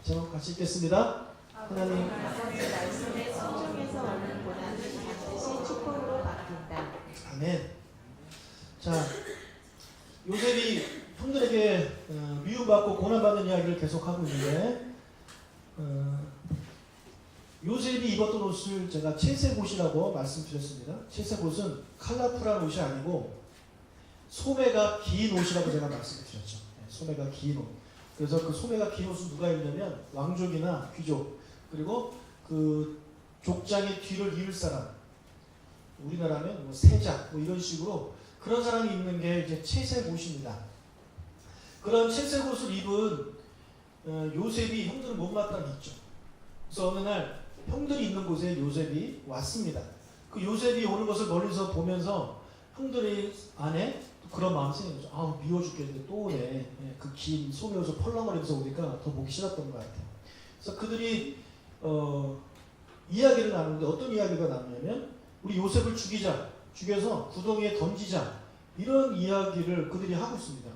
제목 같이 읽겠습니다. 하나님 말씀에 순종해서 오는 고난은 반드시 축복으로 바뀐다. 아멘. 자, 요셉이 형들에게 미움받고 고난받는 이야기를 계속하고 있는데 요셉이 입었던 옷을 제가 채색 옷이라고 말씀드렸습니다. 채색 옷은 컬러풀한 옷이 아니고 소매가 긴 옷이라고 제가 말씀드렸죠. 소매가 긴 옷. 그래서 그 소매가 긴 옷은 누가 입냐면 왕족이나 귀족, 그리고 그 족장의 뒤를 이을 사람, 우리나라면 뭐 세자 뭐 이런 식으로 그런 사람이 입는 게 이제 채색 옷입니다. 그런 채색 옷을 입은 요셉이 형들을 못마땅히 있죠. 그래서 어느 날 형들이 있는 곳에 요셉이 왔습니다. 그 요셉이 오는 것을 멀리서 보면서 형들이 안에 그런 마음이 생긴 거죠. 아, 미워 죽겠는데 또 오네. 그 긴 소매 옷을 펄렁거리면서 오니까 더 보기 싫었던 것 같아요. 그래서 그들이 이야기를 나누는데 어떤 이야기가 나누냐면 우리 요셉을 죽여서 구덩이에 던지자, 이런 이야기를 그들이 하고 있습니다.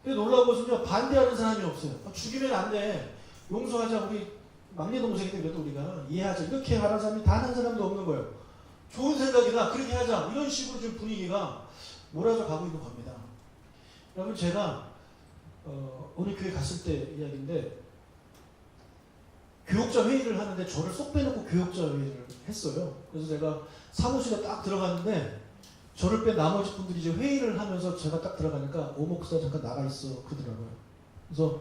근데 놀라운 것은요, 반대하는 사람이 없어요. 죽이면 안 돼, 용서하자, 우리 막내 동생인데 그래도 우리가 이해하자, 이렇게 하는 사람이 단 한 사람도 없는 거예요. 좋은 생각이다, 그렇게 하자, 이런 식으로 지금 분위기가 몰아져 가고 있는 겁니다. 여러분, 제가 어느 교회 갔을 때 이야기인데, 교육자 회의를 하는데 저를 쏙 빼놓고 교육자 회의를 했어요. 그래서 제가 사무실에 딱 들어갔는데 저를 뺀 나머지 분들이 이제 회의를 하면서 제가 딱 들어가니까 오 목사 잠깐 나가 있어 그러더라고요. 그래서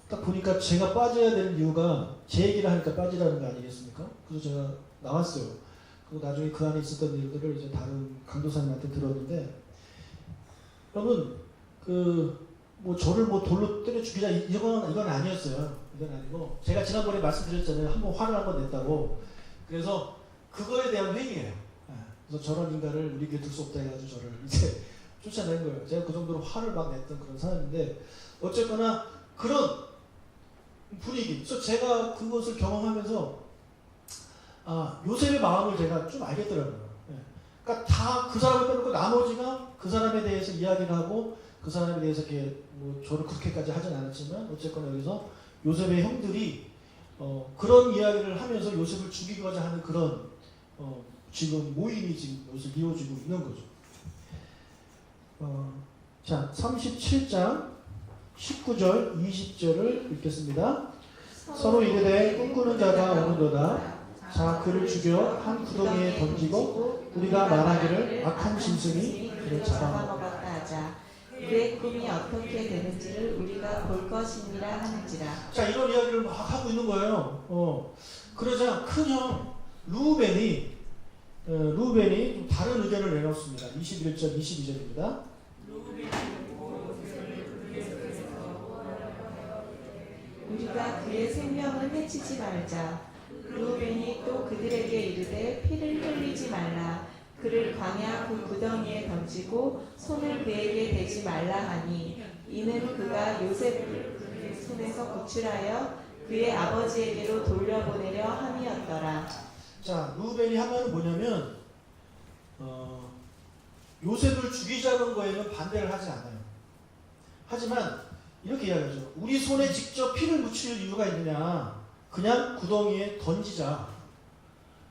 딱 보니까 제가 빠져야 되는 이유가 제 얘기를 하니까 빠지라는 거 아니겠습니까? 그래서 제가 나왔어요. 그리고 나중에 그 안에 있었던 일들을 이제 다른 강도사님한테 들었는데, 여러분 뭐 저를 뭐 돌로 때려 죽이자 이건 아니었어요. 이건 아니고, 제가 지난번에 말씀드렸잖아요. 한번 화를 한번 냈다고. 그래서 그거에 대한 회의예요. 그래서 저런 인간을 우리 교회 둘 수 없다 해가지고 저를 이제 쫓아낸 거예요. 제가 그 정도로 화를 막 냈던 그런 사람인데, 어쨌거나 그런 분위기. 그래서 제가 그것을 경험하면서 요셉의 마음을 제가 좀 알겠더라고요. 그러니까 다 그 사람을 빼놓고 나머지가 그 사람에 대해서 이야기를 하고 그 사람에 대해서 이렇게 뭐 저를 그렇게까지 하진 않았지만, 어쨌거나 여기서 요셉의 형들이 그런 이야기를 하면서 요셉을 죽이고자 하는 그런 지금 모임이 지금 요새 이어지고 있는 거죠. 자, 37장 19절 20절을 읽겠습니다. 서로 이르되 꿈꾸는 자가 오는도다. 자, 그를 죽여 한 구덩이에 던지고 우리가 말하기를 악한 짐승이 그를 잡아먹었다 하자. 그의 꿈이 어떻게 되는지를 우리가 볼 것이니라 하는지라. 자, 이런 이야기를 막 하고 있는 거예요. 그러자 큰형 루벤이 좀 다른 의견을 내놓습니다. 21절 22절입니다. 우리가 그의 생명을 해치지 말자. 루벤이 또 그들에게 이르되 피를 흘리지 말라. 그를 광야 그 구덩이에 던지고 손을 그에게 대지 말라 하니, 이는 그가 요셉을 그의 손에서 구출하여 그의 아버지에게로 돌려보내려 함이었더라. 자, 루벤이 한 말은 뭐냐면 요셉을 죽이자는 거에는 반대를 하지 않아요. 하지만 이렇게 이야기하죠. 우리 손에 직접 피를 묻힐 이유가 있느냐? 그냥 구덩이에 던지자.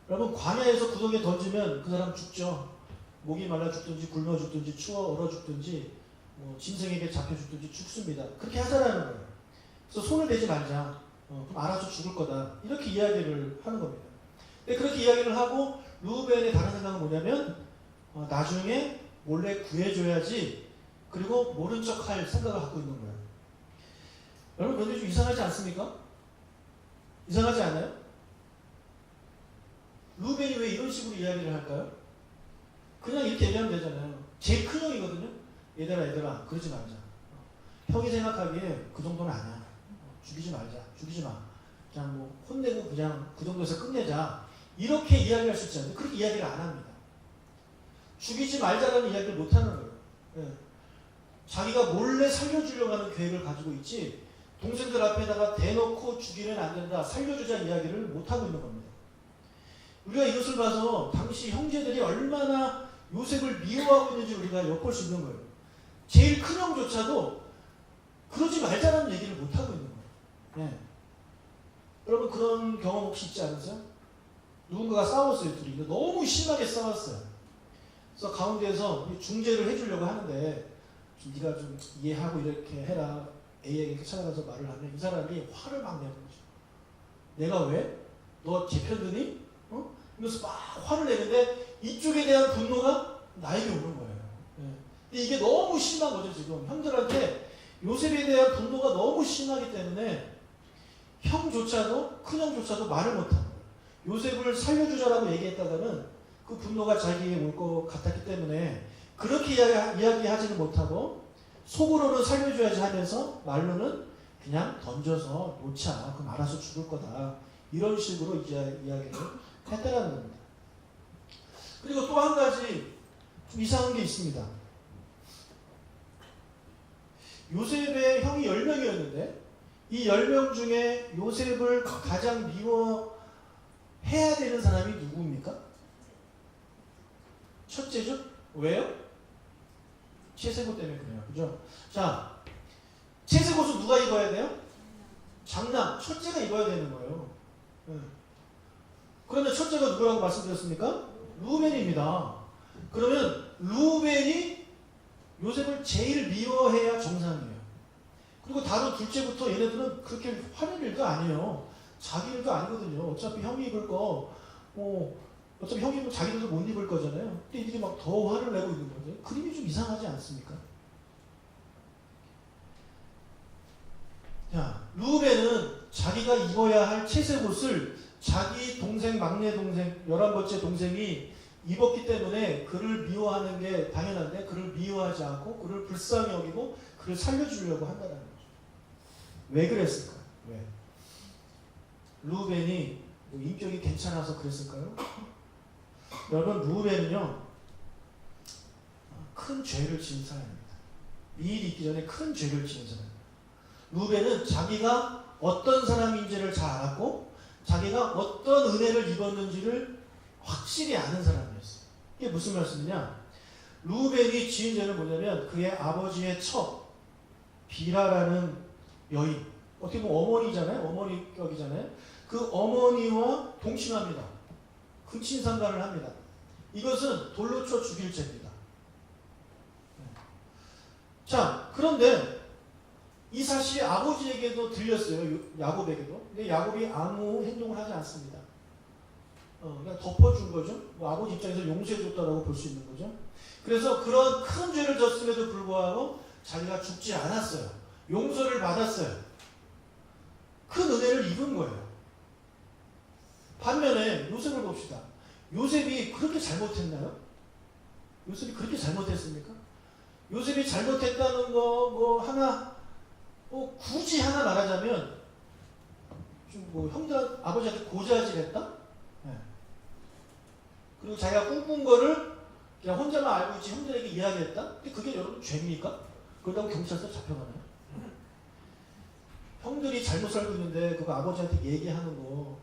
여러분, 광야에서 구덩이에 던지면 그 사람 죽죠. 목이 말라 죽든지 굶어 죽든지 추워 얼어 죽든지 뭐 짐승에게 잡혀 죽든지 죽습니다. 그렇게 하자라는 거예요. 그래서 손을 대지 말자. 그럼 알아서 죽을 거다. 이렇게 이야기를 하는 겁니다. 근데 그렇게 이야기를 하고 루벤의 다른 생각은 뭐냐면 나중에 몰래 구해줘야지, 그리고 모른 척 할 생각을 갖고 있는 거예요. 여러분, 그런데 좀 이상하지 않습니까? 이상하지 않아요? 루벤이 왜 이런 식으로 이야기를 할까요? 그냥 이렇게 얘기하면 되잖아요. 제일 큰 형이거든요. 얘들아 그러지 말자. 형이 생각하기에 그 정도는 아니야. 죽이지 말자. 죽이지 마. 그냥 뭐 혼내고 그냥 그 정도에서 끝내자. 이렇게 이야기할 수 있잖아요. 그렇게 이야기를 안 합니다. 죽이지 말자라는 이야기를 못 하는 거예요. 자기가 몰래 살려주려고 하는 계획을 가지고 있지, 동생들 앞에다가 대놓고 죽이면 안 된다, 살려주자 이야기를 못 하고 있는 겁니다. 우리가 이것을 봐서 당시 형제들이 얼마나 요셉을 미워하고 있는지 우리가 엿볼 수 있는 거예요. 제일 큰 형조차도 그러지 말자라는 얘기를 못 하고 있는 거예요. 여러분 그런 경험 혹시 있지 않으세요? 누군가가 싸웠어요, 둘이. 너무 심하게 싸웠어요. 그래서 가운데에서 중재를 해주려고 하는데 좀 네가 좀 이해하고 이렇게 해라. A에게 이렇게 찾아가서 말을 하면 이 사람이 화를 막 내는 거죠. 내가 왜? 너 제 편 드니? 어? 이러면서 막 화를 내는데 이쪽에 대한 분노가 나에게 오는 거예요. 예. 근데 이게 너무 심한 거죠, 지금. 형들한테 요셉에 대한 분노가 너무 심하기 때문에 형조차도, 큰형조차도 말을 못하는 거예요. 요셉을 살려주자라고 얘기했다가는 그 분노가 자기에게 올 것 같았기 때문에 그렇게 이야기하지는 못하고 속으로는 살려줘야지 하면서 말로는 그냥 던져서 놓자. 그럼 알아서 죽을 거다. 이런 식으로 이야기를 했다라는 겁니다. 그리고 또 한 가지 좀 이상한 게 있습니다. 요셉의 형이 10명이었는데 이 10명 중에 요셉을 가장 미워해야 되는 사람이 누구입니까? 첫째죠? 왜요? 채색옷 때문에 그래요. 그죠? 자, 채색옷은 누가 입어야 돼요? 장남, 첫째가 입어야 되는 거예요. 네. 그러면 첫째가 누구라고 말씀드렸습니까? 루벤입니다. 그러면 루벤이 요셉을 제일 미워해야 정상이에요. 그리고 다른 둘째부터 얘네들은 그렇게 화낼 일도 아니에요. 자기 일도 아니거든요. 어차피 형이 입을 거, 어차피 형이 입으면 자기들도 못 입을 거잖아요. 근데 이들이 막 더 화를 내고 있는 거죠. 그림이 좀 이상하지 않습니까? 자, 루벤은 자기가 입어야 할 채색옷을 자기 동생, 막내 동생, 11번째 동생이 입었기 때문에 그를 미워하는 게 당연한데 그를 미워하지 않고 그를 불쌍히 여기고 그를 살려주려고 한다는 거죠. 왜 그랬을까요? 왜? 루벤이 뭐 인격이 괜찮아서 그랬을까요? 여러분, 루벤은요 큰 죄를 지은 사람입니다. 미일이 있기 전에 큰 죄를 지은 사람입니다. 루벤은 자기가 어떤 사람인지를 잘 알았고 자기가 어떤 은혜를 입었는지를 확실히 아는 사람이었어요. 이게 무슨 말씀이냐? 루벤이 지은 죄는 뭐냐면 그의 아버지의 첩 비라라는 여인, 어떻게 보면 어머니잖아요. 어머니격이잖아요. 그 어머니와 동침합니다. 근친상간을 합니다. 이것은 돌로 쳐 죽일 죄입니다. 자, 그런데 이 사실이 아버지에게도 들렸어요. 야곱에게도. 근데 야곱이 아무 행동을 하지 않습니다. 그냥 덮어준 거죠. 뭐 아버지 입장에서 용서해줬다라고 볼 수 있는 거죠. 그래서 그런 큰 죄를 졌음에도 불구하고 자기가 죽지 않았어요. 용서를 받았어요. 큰 은혜를 입은 거예요. 반면에 요셉을 봅시다. 요셉이 그렇게 잘못했나요? 요셉이 그렇게 잘못했습니까? 요셉이 잘못했다는 거 하나 굳이 하나 말하자면 좀 형들 아버지한테 고자질했다. 네. 그리고 자기가 꿈꾼 거를 그냥 혼자만 알고 있지 형들에게 이야기했다. 근데 그게 여러분 죄입니까? 그러다고 경찰서 잡혀가나요? 형들이 잘못 살고 있는데 그거 아버지한테 얘기하는 거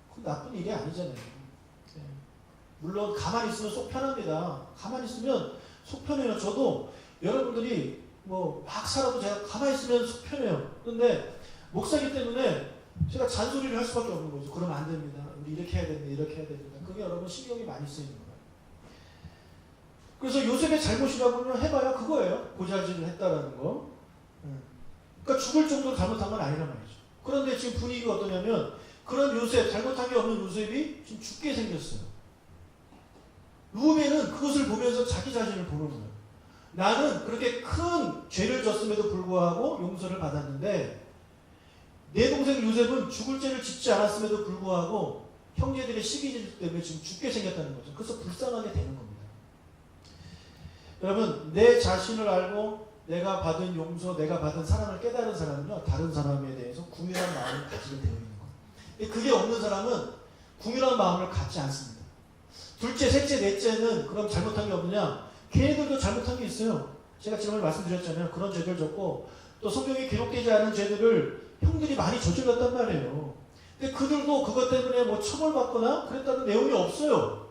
그건 나쁜 일이 아니잖아요. 네. 물론 가만히 있으면 속 편합니다. 가만히 있으면 속 편해요. 저도 여러분들이 막 살아도 제가 가만히 있으면 속 편해요. 그런데 목사기 때문에 제가 잔소리를 할 수밖에 없는 거죠. 그러면 안 됩니다. 우리 이렇게 해야 됩니다. 이렇게 해야 됩니다. 그게 여러분 신경이 많이 쓰이는 거예요. 그래서 요셉의 잘못이라고 해봐야 그거예요. 고자질을 했다라는 거. 그러니까 죽을 정도로 잘못한 건 아니란 말이죠. 그런데 지금 분위기가 어떠냐면 그런 요셉, 잘못한 게 없는 요셉이 지금 죽게 생겼어요. 루벤은 그것을 보면서 자기 자신을 보는 거예요. 나는 그렇게 큰 죄를 졌음에도 불구하고 용서를 받았는데 내 동생 요셉은 죽을 죄를 짓지 않았음에도 불구하고 형제들의 시기질 때문에 지금 죽게 생겼다는 거죠. 그래서 불쌍하게 되는 겁니다. 여러분, 내 자신을 알고 내가 받은 용서, 내가 받은 사랑을 깨달은 사람은요, 다른 사람에 대해서 궁휼한 마음을 가지게 되어 있는 거예요. 그게 없는 사람은 궁휼한 마음을 갖지 않습니다. 둘째, 셋째, 넷째는 그럼 잘못한 게 없느냐? 걔네들도 잘못한 게 있어요. 제가 지난번에 말씀드렸잖아요. 그런 죄들 졌고 또 성경에 기록되지 않은 죄들을 형들이 많이 저질렀단 말이에요. 근데 그들도 그것 때문에 처벌받거나 그랬다는 내용이 없어요.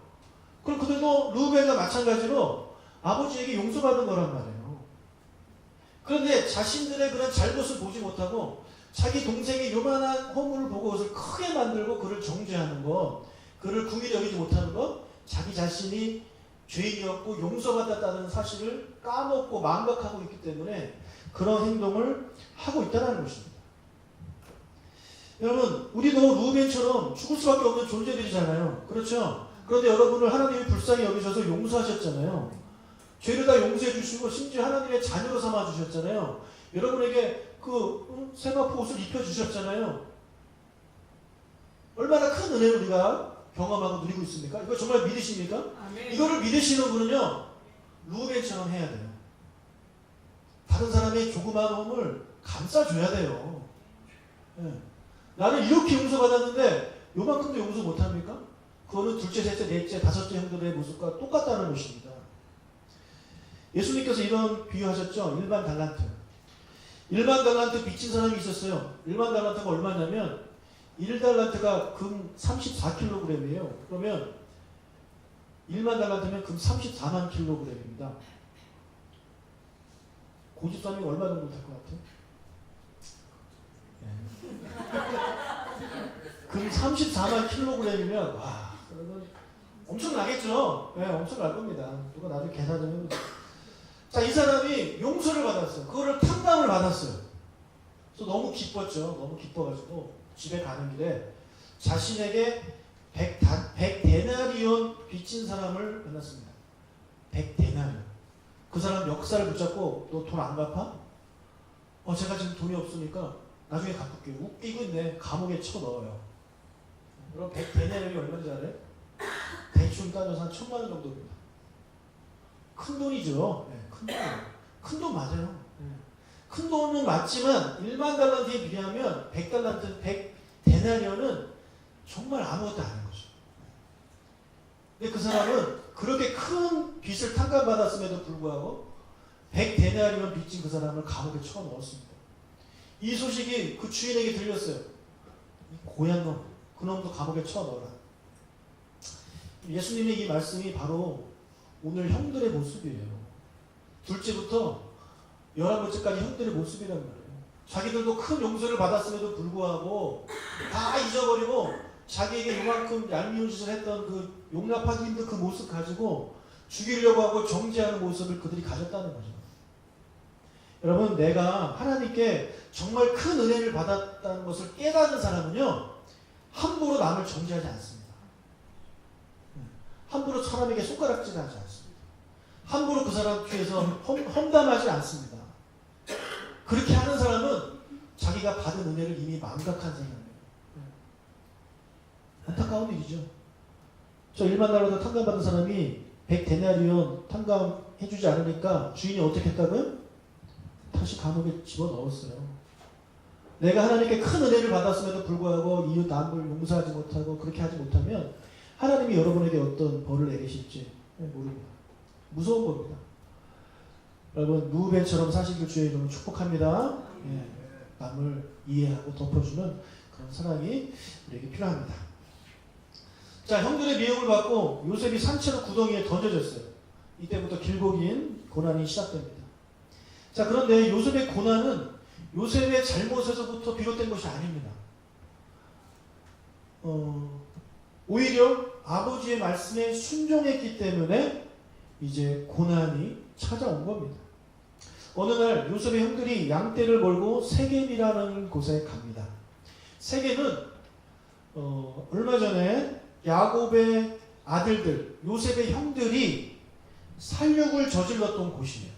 그럼 그들도 루벤과 마찬가지로 아버지에게 용서받은 거란 말이에요. 그런데 자신들의 그런 잘못을 보지 못하고 자기 동생이 요만한 허물을 보고 그것을 크게 만들고 그를 정죄하는 것, 그를 궁일히 여기지 못하는 것, 자기 자신이 죄인이었고 용서받았다는 사실을 까먹고 망각하고 있기 때문에 그런 행동을 하고 있다는 것입니다. 여러분, 우리도 루벤처럼 죽을 수밖에 없는 존재들이잖아요. 그렇죠? 그런데 여러분을 하나님이 불쌍히 여기셔서 용서하셨잖아요. 죄를 다 용서해 주시고 심지어 하나님의 자녀로 삼아 주셨잖아요. 여러분에게 그 세마포 옷을 입혀 주셨잖아요. 얼마나 큰 은혜를 우리가 경험하고 누리고 있습니까? 이거 정말 믿으십니까? 아멘. 이거를 믿으시는 분은요, 루벤처럼 해야 돼요. 다른 사람의 조그마한 홈을 감싸줘야 돼요. 예. 나는 이렇게 용서받았는데 요만큼도 용서 못합니까? 그거는 둘째, 셋째, 넷째, 다섯째 형들의 모습과 똑같다는 것입니다. 예수님께서 이런 비유하셨죠. 일반 달란트. 일반 달란트 빚진 사람이 있었어요. 일반 달란트가 얼마냐면 1달란트가 금 34kg이에요. 그러면 1만 달란트면 금 34만 kg입니다. 고집사람이 얼마 정도 될 것 같아요? 금 34만 kg이면 와, 그러면 엄청 나겠죠? 네, 엄청 날 겁니다. 누가 나중에 계산 좀 해보세요. 자, 이 사람이 용서를 받았어요. 그거를 탕감을 받았어요. 그래서 너무 기뻤죠. 너무 기뻐가지고 집에 가는 길에 자신에게 100데나리온 빚진 사람을 만났습니다. 100데나리온. 그 사람 역사를 붙잡고 너 돈 안 갚아? 제가 지금 돈이 없으니까 나중에 갚을게요. 웃기고 있네. 감옥에 쳐넣어요. 그럼 100데나리온이 얼마인지 알아요? 대충 따져서 한 1,000만 원 정도입니다. 큰 돈이죠. 네, 큰 돈이에요. 큰 돈 맞아요. 네. 큰 돈은 맞지만 1만 달란트에 비하면 100달란트, 100데나리온은 정말 아무것도 아닌 거죠. 근데 그 사람은 그렇게 큰 빚을 탕감받았음에도 불구하고 100데나리온 빚진 그 사람을 감옥에 쳐넣었습니다. 이 소식이 그 주인에게 들렸어요. 이 고얀 놈, 그 놈도 감옥에 쳐넣어라. 예수님의 이 말씀이 바로 오늘 형들의 모습이에요. 둘째부터 11번째까지 형들의 모습이란 말이에요. 자기들도 큰 용서를 받았음에도 불구하고 다 잊어버리고 자기에게 요만큼 얄미운 짓을 했던 그 용납하기 힘든 그 모습 가지고 죽이려고 하고 정죄하는 모습을 그들이 가졌다는 거죠. 여러분, 내가 하나님께 정말 큰 은혜를 받았다는 것을 깨닫는 사람은요, 함부로 남을 정죄하지 않습니다. 함부로 사람에게 손가락질하지 않습니다. 함부로 그 사람 뒤에서 험담하지 않습니다. 그렇게 하는 사람은 자기가 받은 은혜를 이미 망각한 사람이에요. 안타까운 일이죠. 저 1만 달러도 탕감받은 사람이 100데나리온 탕감해주지 않으니까 주인이 어떻게 했다고요? 다시 감옥에 집어넣었어요. 내가 하나님께 큰 은혜를 받았음에도 불구하고 이웃 남을 용서하지 못하고 그렇게 하지 못하면 하나님이 여러분에게 어떤 벌을 내리실지 모릅니다. 무서운 겁니다. 여러분, 루벤처럼 사시길 주의 이름으로 축복합니다. 예, 남을 이해하고 덮어주는 그런 사랑이 우리에게 필요합니다. 자, 형들의 미움을 받고 요셉이 산채로 구덩이에 던져졌어요. 이때부터 길고 긴 고난이 시작됩니다. 자, 그런데 요셉의 고난은 요셉의 잘못에서부터 비롯된 것이 아닙니다. 오히려 아버지의 말씀에 순종했기 때문에 이제 고난이 찾아온 겁니다. 어느 날 요셉의 형들이 양떼를 몰고 세겜이라는 곳에 갑니다. 세겜은 얼마 전에 야곱의 아들들, 요셉의 형들이 살육을 저질렀던 곳이에요.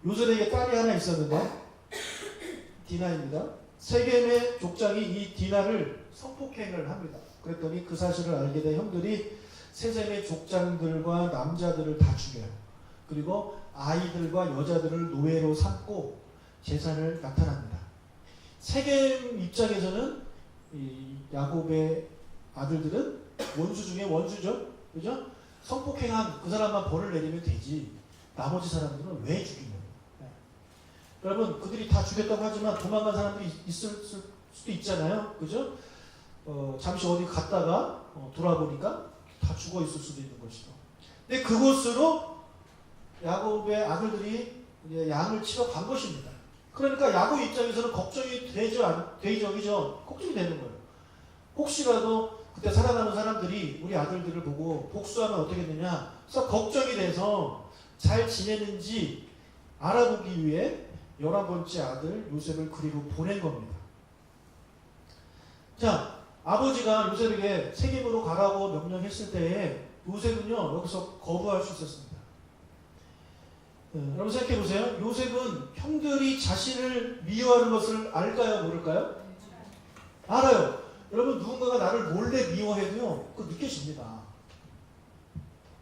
요셉에게 딸이 하나 있었는데 디나입니다. 세겜의 족장이 이 디나를 성폭행을 합니다. 그랬더니 그 사실을 알게 된 형들이 세겜의 족장들과 남자들을 다 죽여요. 그리고 아이들과 여자들을 노예로 삼고 재산을 낙탈합니다. 세겜 입장에서는 이 야곱의 아들들은 원수 중에 원수죠. 그죠? 성폭행한 그 사람만 벌을 내리면 되지. 나머지 사람들은 왜 죽이는 거예요? 네. 여러분, 그들이 다 죽였다고 하지만 도망간 사람들이 있을 수도 있잖아요. 그죠? 잠시 어디 갔다가 돌아보니까 다 죽어 있을 수도 있는 것이죠. 근데 그곳으로 야곱의 아들들이 이제 양을 치러 간 것입니다. 그러니까 야곱 입장에서는 걱정이 되죠. 걱정이 되는 거예요. 혹시라도 그때 살아남은 사람들이 우리 아들들을 보고 복수하면 어떻겠느냐. 그래서 걱정이 돼서 잘 지내는지 알아보기 위해 11번째 아들 요셉을 그리로 보낸 겁니다. 자, 아버지가 요셉에게 세겜으로 가라고 명령했을 때에 요셉은요 여기서 거부할 수 있었습니다. 여러분 생각해 보세요. 요셉은 형들이 자신을 미워하는 것을 알까요, 모를까요? 알아요. 여러분 누군가가 나를 몰래 미워해도요 그거 느껴집니다.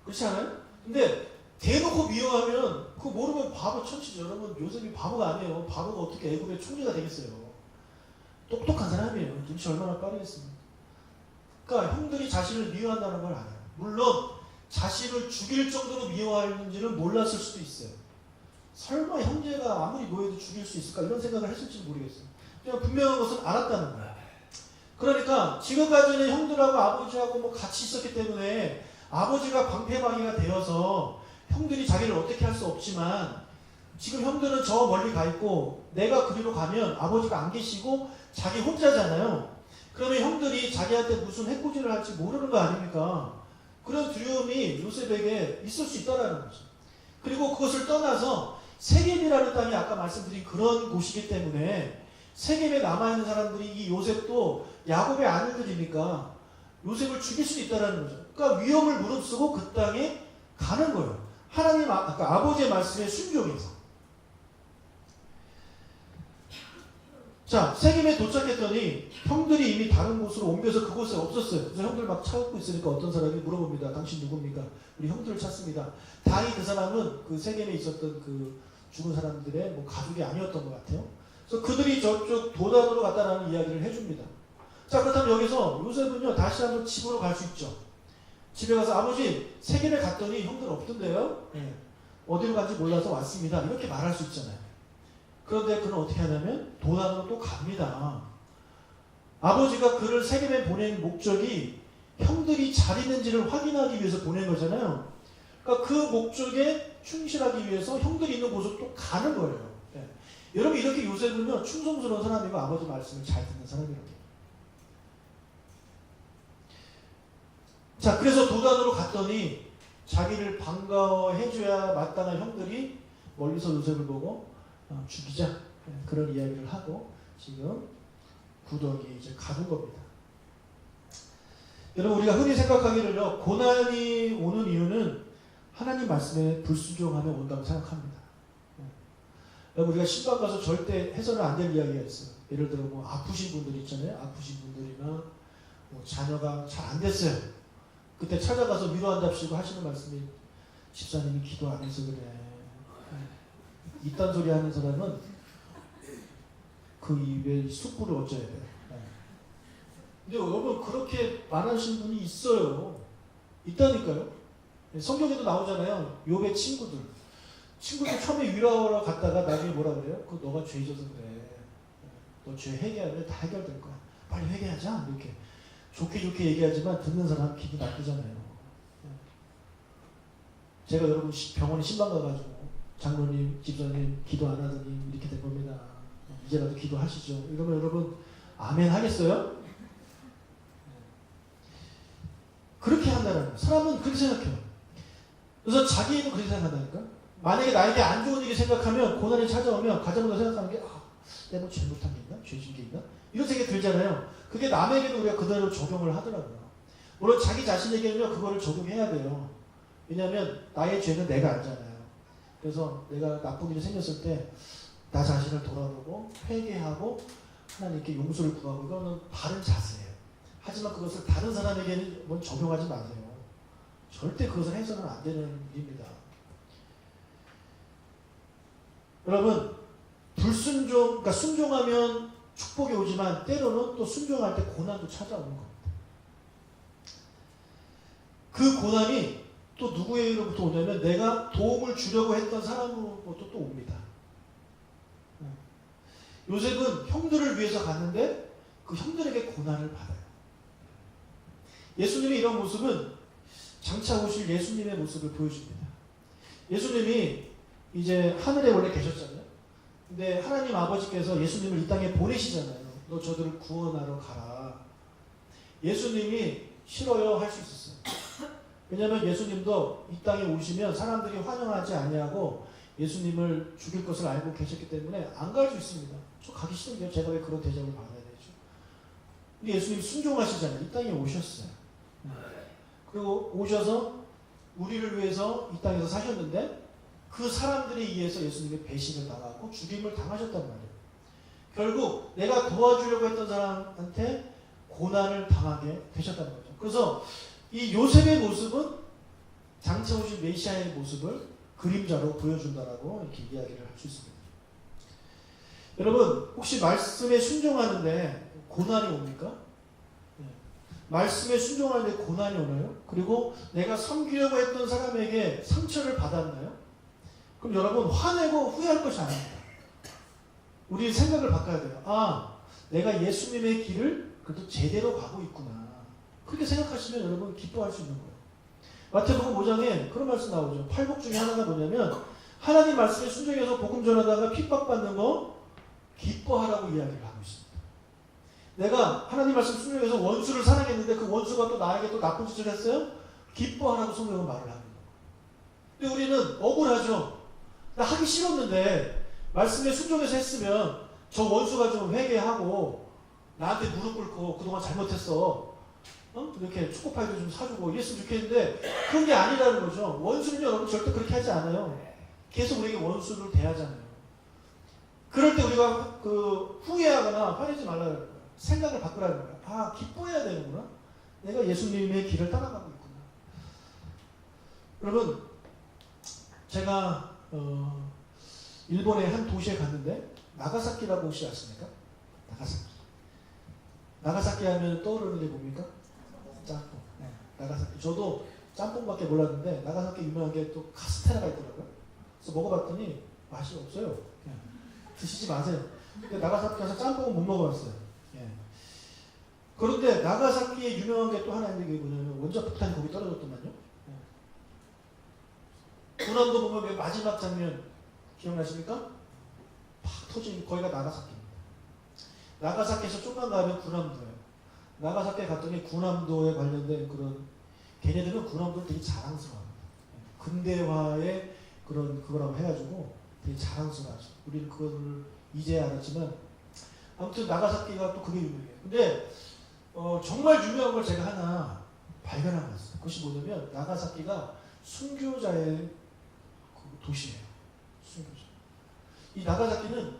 그렇지 않아요? 근데 대놓고 미워하면 그거 모르면 바보 천치죠. 여러분 요셉이 바보가 아니에요. 바보가 어떻게 애굽의 총리가 되겠어요. 똑똑한 사람이에요. 눈치 얼마나 빠르겠습니까? 그러니까 형들이 자신을 미워한다는 걸 알아요. 물론 자신을 죽일 정도로 미워하는지는 몰랐을 수도 있어요. 설마 형제가 아무리 노예도 죽일 수 있을까 이런 생각을 했을지 모르겠어요. 그냥 분명한 것은 알았다는 거예요. 그러니까 지금까지는 형들하고 아버지하고 뭐 같이 있었기 때문에 아버지가 방패막이가 되어서 형들이 자기를 어떻게 할 수 없지만 지금 형들은 저 멀리 가 있고 내가 그리로 가면 아버지가 안 계시고 자기 혼자잖아요. 그러면 형들이 자기한테 무슨 해코지를 할지 모르는 거 아닙니까? 그런 두려움이 요셉에게 있을 수 있다라는 거죠. 그리고 그것을 떠나서 세겜이라는 땅이 아까 말씀드린 그런 곳이기 때문에 세겜에 남아있는 사람들이 이 요셉도 야곱의 아들들이니까 요셉을 죽일 수 있다라는 거죠. 그러니까 위험을 무릅쓰고 그 땅에 가는 거예요. 하나님 아까 아버지의 말씀에 순종해서. 자, 세겜에 도착했더니 형들이 이미 다른 곳으로 옮겨서 그곳에 없었어요. 그래서 형들 막 찾고 있으니까 어떤 사람이 물어봅니다. 당신 누굽니까? 우리 형들을 찾습니다. 다행히 그 사람은 그 세겜에 있었던 그 죽은 사람들의 뭐 가족이 아니었던 것 같아요. 그래서 그들이 저쪽 도단으로 갔다라는 이야기를 해줍니다. 자, 그렇다면 여기서 요셉은요 다시 한번 집으로 갈 수 있죠. 집에 가서 아버지 세겜에 갔더니 형들 없던데요. 네. 어디로 간지 몰라서 왔습니다. 이렇게 말할 수 있잖아요. 그런데 그는 어떻게 하냐면 도단으로 또 갑니다. 아버지가 그를 세겜에 보낸 목적이 형들이 잘 있는지를 확인하기 위해서 보낸 거잖아요. 그러니까 그 목적에 충실하기 위해서 형들이 있는 곳으로 또 가는 거예요. 네. 여러분 이렇게 요셉은요 충성스러운 사람이고 아버지 말씀을 잘 듣는 사람이라고. 자, 그래서 도단으로 갔더니 자기를 반가워해줘야 마땅한 형들이 멀리서 요셉을 보고 죽이자 그런 이야기를 하고 지금 구덩이에 이제 가는 겁니다. 여러분 우리가 흔히 생각하기를요 고난이 오는 이유는 하나님 말씀에 불순종하며 온다고 생각합니다. 여러분 우리가 신방 가서 절대 해서는 안 될 이야기가 있어요. 예를 들어 뭐 아프신 분들 있잖아요. 아프신 분들이나 뭐 자녀가 잘 안 됐어요. 그때 찾아가서 위로한답시고 하시는 말씀이 집사님이 기도 안 해서 그래. 이딴 소리 하는 사람은 그 입에 숯불을 어쩌야 돼요. 근데 여러분 그렇게 말하시는 분이 있어요. 있다니까요. 성경에도 나오잖아요. 욥의 친구들 처음에 위로하러 갔다가 나중에 뭐라 그래요? 그 너가 죄 져서 그래. 너 죄 회개하면 다 해결될 거야. 빨리 회개하자. 이렇게 좋게 얘기하지만 듣는 사람 기분 나쁘잖아요. 제가 여러분 병원에 신방 가가지고 장로님, 집사님 기도 안 하더니 이렇게 된 겁니다. 이제라도 기도하시죠. 이러면 여러분 아멘 하겠어요? 그렇게 한다는 거예요. 사람은 그렇게 생각해요. 그래서 자기는 그렇게 생각한다니까. 만약에 나에게 안 좋은 일이 생각하면 고난이 찾아오면 가장 먼저 생각하는 게 내가 뭐 잘못한 게 있나? 죄진 게 있나? 이런 생각이 들잖아요. 그게 남에게도 우리가 그대로 적용을 하더라고요. 물론 자기 자신에게는요 그거를 적용해야 돼요. 왜냐하면 나의 죄는 내가 알잖아요. 그래서 내가 나쁜 일이 생겼을 때 나 자신을 돌아보고 회개하고 하나님께 용서를 구하고 이거는 바른 자세예요. 하지만 그것을 다른 사람에게는 적용하지 마세요. 절대 그것을 해서는 안 되는 일입니다. 여러분 그러니까 순종하면 축복이 오지만 때로는 또 순종할 때 고난도 찾아오는 겁니다. 그 고난이 또 누구에게로부터 오냐면 내가 도움을 주려고 했던 사람으로부터 또 옵니다. 요셉은 형들을 위해서 갔는데 그 형들에게 고난을 받아요. 예수님의 이런 모습은 장차 오실 예수님의 모습을 보여줍니다. 예수님이 이제 하늘에 원래 계셨잖아요. 근데 하나님 아버지께서 예수님을 이 땅에 보내시잖아요. 너 저들을 구원하러 가라. 예수님이 싫어요 할 수 있었어요. 왜냐하면 예수님도 이 땅에 오시면 사람들이 환영하지 아니하고 예수님을 죽일 것을 알고 계셨기 때문에 안 갈 수 있습니다. 저 가기 싫은데요. 제가 왜 그런 대접을 받아야 되죠? 근데 예수님이 순종하시잖아요. 이 땅에 오셨어요. 그리고 오셔서 우리를 위해서 이 땅에서 사셨는데 그 사람들에 의해서 예수님의 배신을 당하고 죽임을 당하셨단 말이에요. 결국 내가 도와주려고 했던 사람한테 고난을 당하게 되셨단 말이죠. 그래서 이 요셉의 모습은 장차 오신 메시아의 모습을 그림자로 보여준다라고 이렇게 이야기를 할 수 있습니다. 여러분 혹시 말씀에 순종하는데 고난이 옵니까? 네. 말씀에 순종하는데 고난이 오나요? 그리고 내가 섬기려고 했던 사람에게 상처를 받았나요? 그럼 여러분 화내고 후회할 것이 아닙니다. 우리 생각을 바꿔야 돼요. 아, 내가 예수님의 길을 그래도 제대로 가고 있구나. 그렇게 생각하시면 여러분 기뻐할 수 있는 거예요. 마태복음 5장에 그런 말씀 나오죠. 팔복 중에 하나가 뭐냐면 하나님 말씀에 순종해서 복음 전하다가 핍박받는 거 기뻐하라고 이야기를 하고 있습니다. 내가 하나님 말씀 순종해서 원수를 사랑했는데 그 원수가 또 나에게 또 나쁜 짓을 했어요? 기뻐하라고 성경은 말을 합니다. 근데 우리는 억울하죠. 나 하기 싫었는데 말씀에 순종해서 했으면 저 원수가 좀 회개하고 나한테 무릎 꿇고 그동안 잘못했어. 이렇게 초코파이도 좀 사주고 이랬으면 좋겠는데 그런 게 아니라는 거죠. 원수는 여러분 절대 그렇게 하지 않아요. 계속 우리에게 원수를 대하잖아요. 그럴 때 우리가 후회하거나 화내지 말라는 거예요. 생각을 바꾸라는 거예요. 아, 기뻐해야 되는구나. 내가 예수님의 길을 따라가고 있구나. 여러분, 제가 일본의 한 도시에 갔는데 나가사키라고 혹시 아십니까? 나가사키 하면 떠오르는 게 뭡니까? 짬뽕. 네, 나가사키. 저도 짬뽕밖에 몰랐는데 나가사키 유명한 게 또 카스테라가 있더라고요. 그래서 먹어봤더니 맛이 없어요. 그냥 드시지 마세요. 근데 나가사키 가서 짬뽕은 못 먹어봤어요. 예. 그런데 나가사키에 유명한 게 또 하나 있는 게 뭐냐면 원자폭탄이 거기 떨어졌더만요. 예. 군함도 보면 왜 마지막 장면 기억나십니까? 팍 터진 거기가 나가사키입니다. 나가사키에서 좀만 가면 군함도예요. 나가사키에 갔더니 군함도에 관련된 그런 걔네들은 군함도를 되게 자랑스러워합니다. 근대화의 그런 그거라고 해가지고 되게 자랑스러워하죠. 우리는 그거를 이제 알았지만 아무튼 나가사키가 또 그게 유명해요. 근데 정말 유명한 걸 제가 하나 발견한 거 있어요. 그것이 뭐냐면 나가사키가 순교자의 그 도시예요. 순교자. 이 나가사키는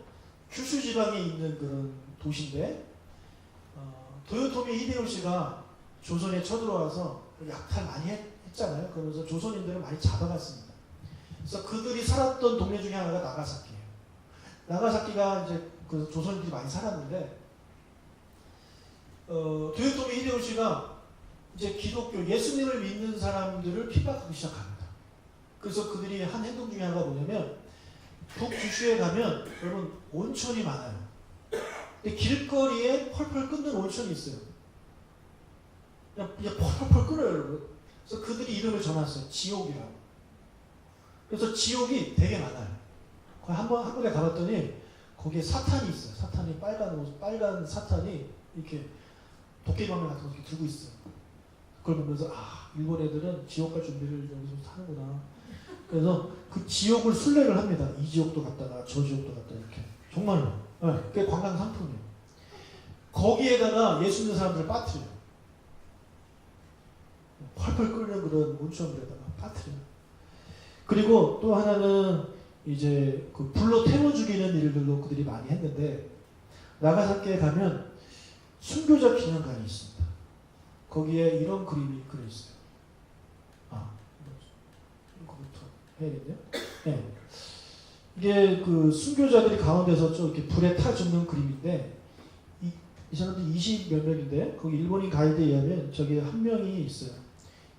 규슈 지방에 있는 그런 도시인데 도요토미 히데요시가 조선에 쳐들어와서 약탈 많이 했잖아요. 그러면서 조선인들을 많이 잡아갔습니다. 그래서 그들이 살았던 동네 중에 하나가 나가사키예요. 나가사키가 이제 그 조선인들이 많이 살았는데 도요토미 히데요시가 이제 기독교 예수님을 믿는 사람들을 핍박하기 시작합니다. 그래서 그들이 한 행동 중에 하나가 뭐냐면 북규슈에 가면 여러분 온천이 많아요. 근데 길거리에 펄펄 끓는 온천이 있어요. 그냥 펄펄 끓어요, 여러분. 그래서 그들이 이름을 정했어요. 지옥이라고. 그래서 지옥이 되게 많아요. 거기 한 번에 가봤더니 거기에 사탄이 있어요. 사탄이 빨간 사탄이 이렇게 도깨비방울 같은 거 이렇게 들고 있어요. 그걸 보면서 일본 애들은 지옥 갈 준비를 여기서 하는구나. 그래서 그 지옥을 순례를 합니다. 이 지옥도 갔다가 저 지옥도 갔다 이렇게. 정말로. 네, 그게 관광 상품이에요. 거기에다가 예수 믿는 사람들을 빠뜨려요. 펄펄 끓는 그런 온천물에다가 빠뜨려요. 그리고 또 하나는 이제 그 불로 태워 죽이는 일들도 그들이 많이 했는데 나가사키에 가면 순교자 기념관이 있습니다. 거기에 이런 그림이 그려 있어요. 이거부터 해야겠네요. 네. 이게 그 순교자들이 가운데서 좀 이렇게 불에 타 죽는 그림인데 이 사람들 20몇 명인데 거기 일본인 가이드에 의하면 저기 한 명이 있어요.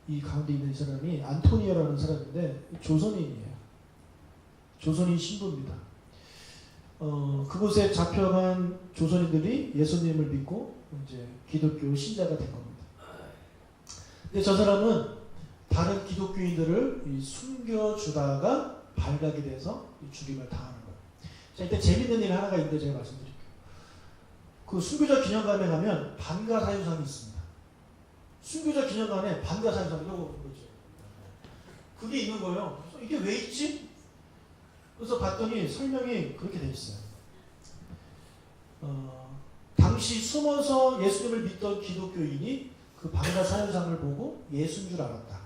이 가운데 있는 이 사람이 안토니오라는 사람인데 조선인이에요. 조선인 신부입니다. 그곳에 잡혀간 조선인들이 예수님을 믿고 이제 기독교 신자가 된 겁니다. 근데 저 사람은 다른 기독교인들을 숨겨주다가 발각이 돼서 죽임을 당하는 거예요. 자, 이때 재밌는 일 하나가 있는데 제가 말씀드릴게요. 그 순교자 기념관에 가면 반가사유상이 있습니다. 순교자 기념관에 반가사유상 이라고 그러죠. 그게 있는 거예요. 그래서 이게 왜 있지? 그래서 봤더니 설명이 그렇게 돼 있어요. 당시 숨어서 예수님을 믿던 기독교인이 그 반가사유상을 보고 예수인 줄 알았다.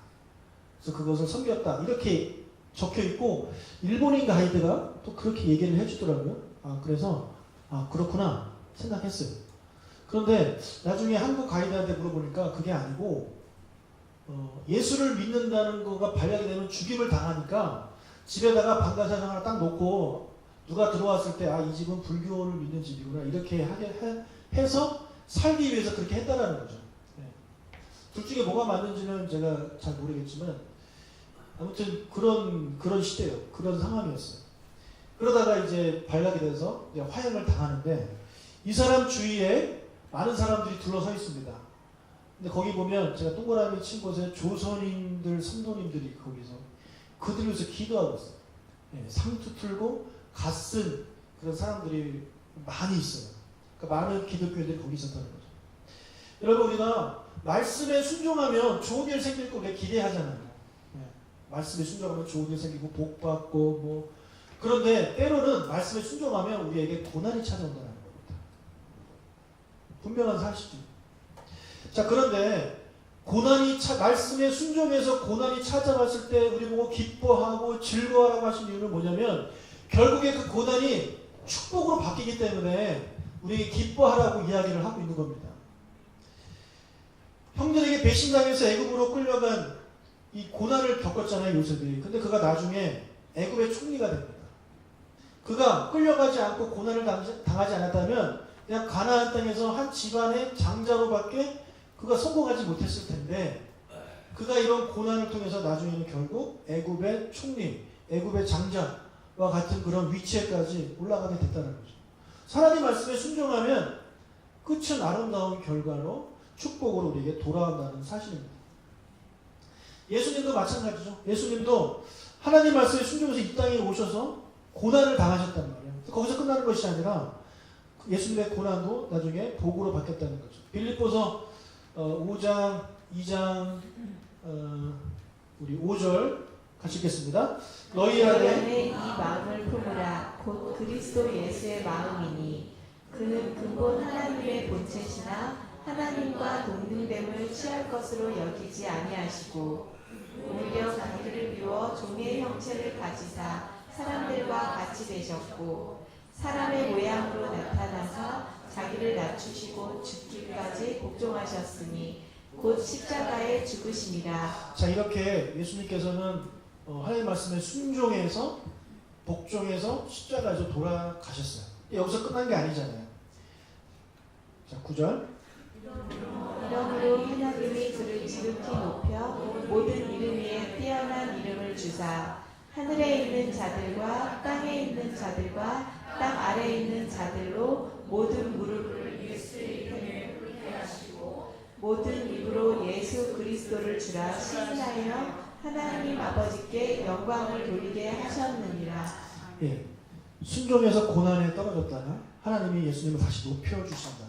그래서 그것을 섬겼다. 이렇게 적혀 있고 일본인 가이드가 또 그렇게 얘기를 해주더라고요. 그래서 그렇구나 생각했어요. 그런데 나중에 한국 가이드한테 물어보니까 그게 아니고 예수를 믿는다는 거가 발각이 되면 죽임을 당하니까 집에다가 반가사상을 딱 놓고 누가 들어왔을 때 이 집은 불교를 믿는 집이구나 이렇게 하게 해서 살기 위해서 그렇게 했다라는 거죠. 둘 중에 뭐가 맞는지는 제가 잘 모르겠지만 아무튼 그런 시대예요. 그런 상황이었어요. 그러다가 이제 발각이 돼서 이제 화형을 당하는데 이 사람 주위에 많은 사람들이 둘러서 있습니다. 근데 거기 보면 제가 동그라미 친 곳에 조선인들, 선도님들이 거기서 그들 위해서 기도하고 있어요. 상투 틀고 갓쓴 그런 사람들이 많이 있어요. 그러니까 많은 기독교인들이 거기 있었다는 거죠. 여러분 우리가 말씀에 순종하면 좋은 일 생길 거 기대하잖아요. 말씀에 순종하면 좋은 일 생기고 복 받고 뭐 그런데 때로는 말씀에 순종하면 우리에게 고난이 찾아온다는 겁니다. 분명한 사실이죠. 자 그런데 말씀에 순종해서 고난이 찾아왔을 때 우리 보고 기뻐하고 즐거워하라고 하신 이유는 뭐냐면 결국에 그 고난이 축복으로 바뀌기 때문에 우리에게 기뻐하라고 이야기를 하고 있는 겁니다. 형들에게 배신당해서 애굽으로 끌려간 이 고난을 겪었잖아요, 요셉이. 근데 그가 나중에 애굽의 총리가 됩니다. 그가 끌려가지 않고 고난을 당하지 않았다면 그냥 가나안 땅에서 한 집안의 장자로밖에 그가 성공하지 못했을 텐데 그가 이런 고난을 통해서 나중에는 결국 애굽의 총리, 애굽의 장자와 같은 그런 위치에까지 올라가게 됐다는 거죠. 하나님 말씀에 순종하면 끝은 아름다운 결과로 축복으로 우리에게 돌아온다는 사실입니다. 예수님도 마찬가지죠. 예수님도 하나님 말씀에 순종해서 이 땅에 오셔서 고난을 당하셨단 말이에요. 거기서 끝나는 것이 아니라 예수님의 고난도 나중에 복으로 바뀌었다는 거죠. 빌립보서 5장, 2장, 우리 5절 같이 읽겠습니다. 너희 안에 이 마음을 품으라. 곧 그리스도 예수의 마음이니 그는 근본 하나님의 본체시나 하나님과 동등됨을 취할 것으로 여기지 아니하시고 오히려 자기를 비워 종의 형체를 가지사 사람들과 같이 되셨고 사람의 모양으로 나타나서 자기를 낮추시고 죽기까지 복종하셨으니 곧 십자가에 죽으심이라. 자 이렇게 예수님께서는 하나님 말씀에 순종해서 복종해서 십자가에서 돌아가셨어요. 여기서 끝난 게 아니잖아요. 자 9절 이러므로 하나님이 그를 지극히 높여 모든 이름 위에 뛰어난 이름을 주사 하늘에 있는 자들과 땅에 있는 자들과 땅 아래에 있는 자들로 모든 무릎을 예수의 꿇게 하시고 모든 입으로 예수 그리스도를 주라 시인하여 하나님 아버지께 영광을 돌리게 하셨느니라. 순종해서 고난에 떨어졌다가 하나님이 예수님을 다시 높여주신다.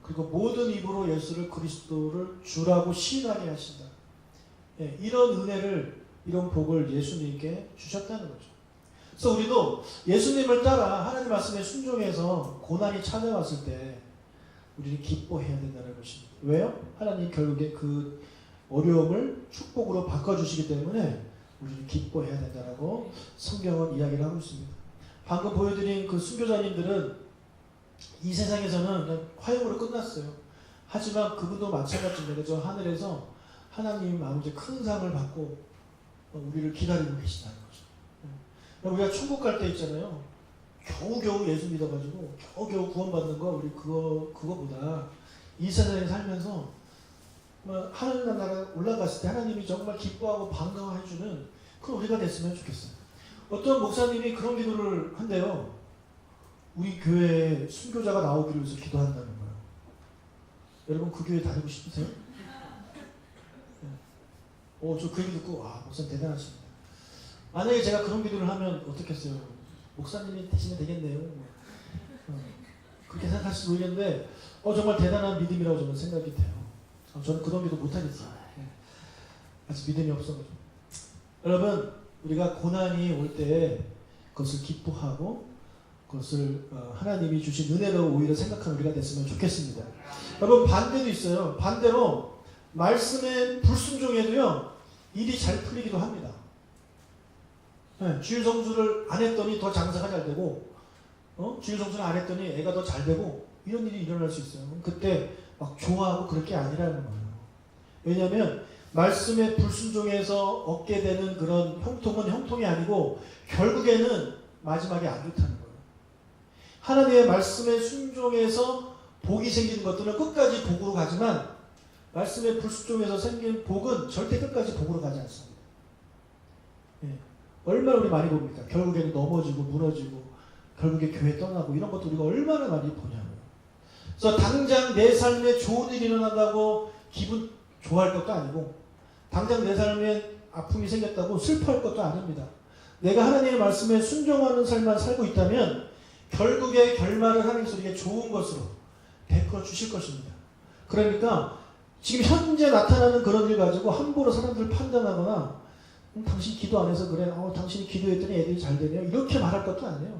그리고 모든 입으로 예수를 그리스도를 주라고 시인하게 하신다. 이런 은혜를 이런 복을 예수님께 주셨다는 거죠. 그래서 우리도 예수님을 따라 하나님 말씀에 순종해서 고난이 찾아왔을 때 우리는 기뻐해야 된다는 것입니다. 왜요? 하나님 결국에 그 어려움을 축복으로 바꿔주시기 때문에 우리는 기뻐해야 된다고 성경은 이야기를 하고 있습니다. 방금 보여드린 그 순교자님들은 이 세상에서는 그냥 화형으로 끝났어요. 하지만 그분도 마찬가지입니다. 저 하늘에서 하나님 아버지 큰 상을 받고 우리를 기다리고 계시다는 거죠. 우리가 천국 갈 때 있잖아요. 겨우겨우 예수 믿어가지고 겨우겨우 구원받는 거 우리 그거보다 이 세상에 살면서 하늘나라 올라갔을 때 하나님이 정말 기뻐하고 반가워해주는 그런 우리가 됐으면 좋겠어요. 어떤 목사님이 그런 기도를 한대요. 우리 교회에 순교자가 나오기를 위해서 기도한다는 거예요. 여러분 그 교회 다니고 싶으세요? 저 그 얘기 듣고 목사님 대단하십니다. 만약에 제가 그런 기도를 하면 어떻겠어요? 목사님이 되시면 되겠네요. 그렇게 생각할 수도 있는데 정말 대단한 믿음이라고 저는 생각이 돼요. 저는 그런 기도 못하겠어요. 아직 믿음이 없어가지고. 여러분, 우리가 고난이 올 때 그것을 기뻐하고 그것을 하나님이 주신 은혜로 오히려 생각하는 우리가 됐으면 좋겠습니다. 여러분, 반대도 있어요. 반대로 말씀의 불순종에도요 일이 잘 풀리기도 합니다. 주일 성수를 안 했더니 더 장사가 잘 되고, 주일 성수를 안 했더니 애가 더 잘 되고, 이런 일이 일어날 수 있어요. 그때 막 좋아하고 그럴 게 아니라는 거예요. 왜냐하면 말씀의 불순종에서 얻게 되는 그런 형통은 형통이 아니고 결국에는 마지막에 안 좋다는 거예요. 하나님의 말씀의 순종에서 복이 생기는 것들은 끝까지 복으로 가지만 말씀의 불순종에서 생긴 복은 절대 끝까지 복으로 가지 않습니다. 얼마나 우리 많이 봅니까? 결국에는 넘어지고 무너지고 결국에 교회 떠나고 이런 것도 우리가 얼마나 많이 보냐고요. 그래서 당장 내 삶에 좋은 일이 일어난다고 기분 좋아할 것도 아니고 당장 내 삶에 아픔이 생겼다고 슬퍼할 것도 아닙니다. 내가 하나님의 말씀에 순종하는 삶만 살고 있다면 결국에 결말을 하나님께서 우리에게 좋은 것으로 베풀어 주실 것입니다. 그러니까 지금 현재 나타나는 그런 일 가지고 함부로 사람들을 판단하거나 당신 기도 안 해서 그래, 당신이 기도했더니 애들이 잘 되네요, 이렇게 말할 것도 아니에요.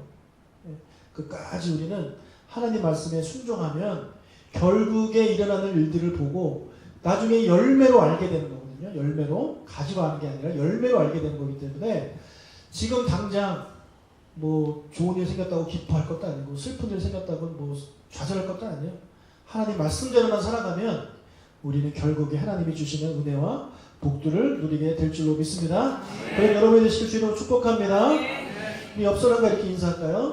끝까지 우리는 하나님 말씀에 순종하면 결국에 일어나는 일들을 보고 나중에 열매로 알게 되는 거거든요. 열매로, 가지로 아는 게 아니라 열매로 알게 되는 거기 때문에 지금 당장 뭐 좋은 일 생겼다고 기뻐할 것도 아니고 슬픈 일 생겼다고 뭐 좌절할 것도 아니에요. 하나님 말씀대로만 살아가면 우리는 결국에 하나님이 주시는 은혜와 복들을 누리게 될 줄로 믿습니다. 그럼 여러분이 되시길 주님으로 축복합니다. 우리 옆 사람과 이렇게 인사할까요?